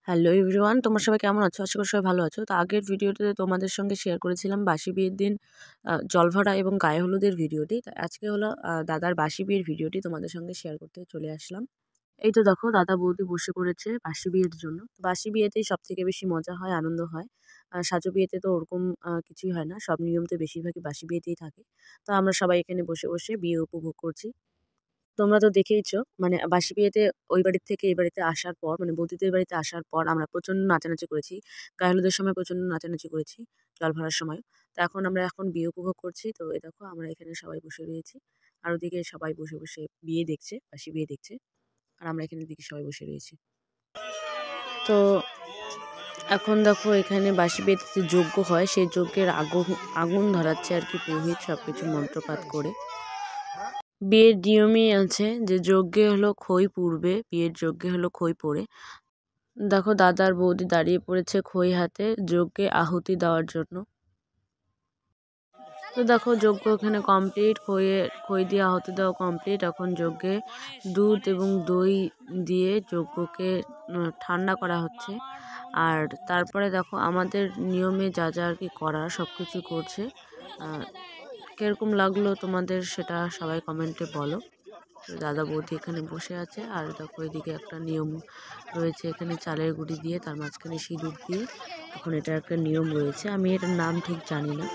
Hello everyone, তোমরা সবাই কেমন আছো? আশা করি সবাই ভালো আছো। তো আগের ভিডিওতে তোমাদের সঙ্গে শেয়ার করেছিলাম বাসি বিয়ের দিন জলভরা এবং গায়ে হলুদের ভিডিওটি। তো আজকে হলো দাদার বাসি বিয়ের ভিডিওটি তোমাদের সঙ্গে শেয়ার করতে চলে আসলাম। এই তো দেখো দাদা বৌদি বসে পড়েছে বাসি বিয়ের জন্য। বাসি বিয়েতেই সবথেকে বেশি মজা হয়, আনন্দ হয়। সাজো বিয়েতে তো ওরকম কিছুই হয় না। সব নিয়ম তো বেশিরভাগই বাসি বিয়েতেই থাকে। তো আমরা সবাই এখানে বসে, বসে বিয়ে উপভোগ করছি। তোমরা তো দেখেইছো মানে বাসি বিয়েতে ওই বাড়ির থেকে এই বাড়িতে আসার পর মানে বৌদিদের বাড়িতে আসার পর আমরা প্রচন্ড নাচানাচি করেছি। গায়ে হলুদের সময় প্রচন্ড নাচানাচি করেছি, জল ভরার সময়। তো এখন আমরা বিয়ে উপভোগ করছি। তো এই দেখো আমরা এখানে সবাই বসে রয়েছি। আর ওদিকে সবাই বসে, বসে বিয়ে দেখছে, বাসি বিয়ে দেখছে। আর আমরা এখানে এদিকে সবাই বসে রয়েছি। তো এখন দেখো এখানে বাসি বিয়েতে যে যজ্ঞ হয় সেই যজ্ঞের আগুন ধরাচ্ছে আর কি পুরোহিত সবকিছু মন্ত্রপাঠ করে। বিয়ের নিয়মই আছে যে যজ্ঞে হলো খই পুড়বে, বিয়ের যজ্ঞে হলো খই পোড়ে। দেখো দাদার বৌদি দাঁড়িয়ে পড়েছে খই হাতে যজ্ঞে আহুতি দেওয়ার জন্য। তো দেখো যজ্ঞ এখানে কমপ্লিট, খই দিয়ে আহুতি দেওয়া কমপ্লিট। এখন যজ্ঞে দুধ এবং দই দিয়ে যজ্ঞকে ঠান্ডা করা হচ্ছে। আর তারপরে দেখো আমাদের নিয়মে যা যা আর কি করার সব কিছু করছে। কিরকম লাগলো তোমাদের সেটা সবাই কমেন্টে বলো। দাদা বৌদি এখানে বসে আছে। আর দেখো এদিকে একটা নিয়ম রয়েছে, এখানে চালের গুঁড়ি দিয়ে তার মাঝখানে সিঁদুর দিয়ে এখন এটা একটা নিয়ম রয়েছে, আমি এটার নাম ঠিক জানি না।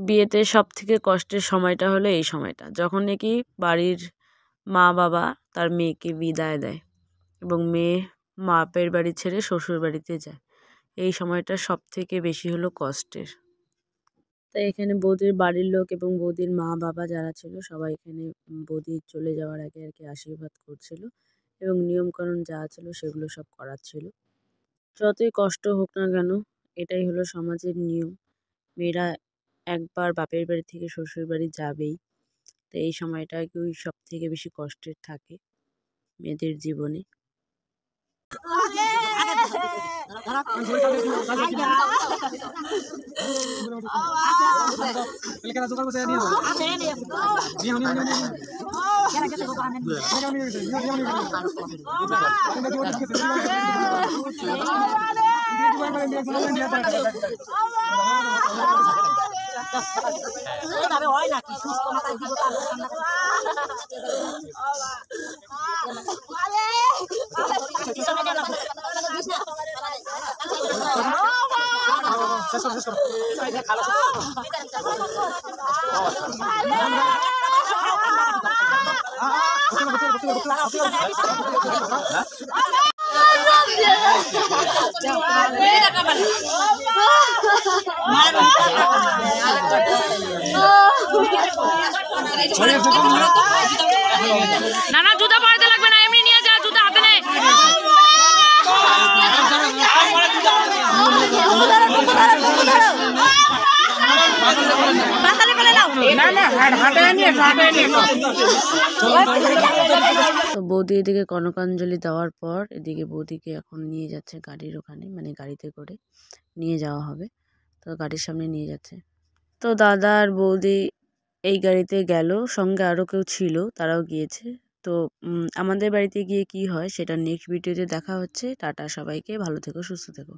বিয়েতে সবথেকে কষ্টের সময়টা হলো এই সময়টা, যখন নাকি বাড়ির মা বাবা তার মেয়েকে বিদায় দেয় এবং মেয়ে বাপের বাড়ি ছেড়ে শ্বশুর বাড়িতে যায়। এই সময়টা সবথেকে বেশি হলো কষ্টের। তাই এখানে বৌদির বাড়ির লোক এবং বৌদির মা বাবা যারা ছিল সবাই এখানে বৌদি চলে যাওয়ার আগে আর কি আশীর্বাদ করছিল এবং নিয়মকানুন যা ছিল সেগুলো সব করাচ্ছিল। যতই কষ্ট হোক না কেন, এটাই হলো সমাজের নিয়ম। মেয়েরা একবার বাপের বাড়ি থেকে শ্বশুর বাড়ি যাবেই। তো এই সময়টা সব থেকে বেশি কষ্টের থাকে মেয়েদের জীবনে। না না, জুতা পরাতে লাগবে না, এমনি নিয়ে যা, জুতা হাতে নে। তো বৌদি এদিকে কনকাঞ্জলি দেওয়ার পর এদিকে বৌদিকে এখন নিয়ে যাচ্ছে গাড়ির ওখানে, মানে গাড়িতে করে নিয়ে যাওয়া হবে। তো গাড়ির সামনে নিয়ে যাচ্ছে। তো দাদা আর বৌদি এই গাড়িতে গেল, সঙ্গে আরও কেউ ছিল, তারাও গিয়েছে। তো আমাদের বাড়িতে গিয়ে কি হয় সেটা নেক্সট ভিডিওতে দেখা হচ্ছে। টাটা সবাইকে, ভালো থেকো, সুস্থ থেকো।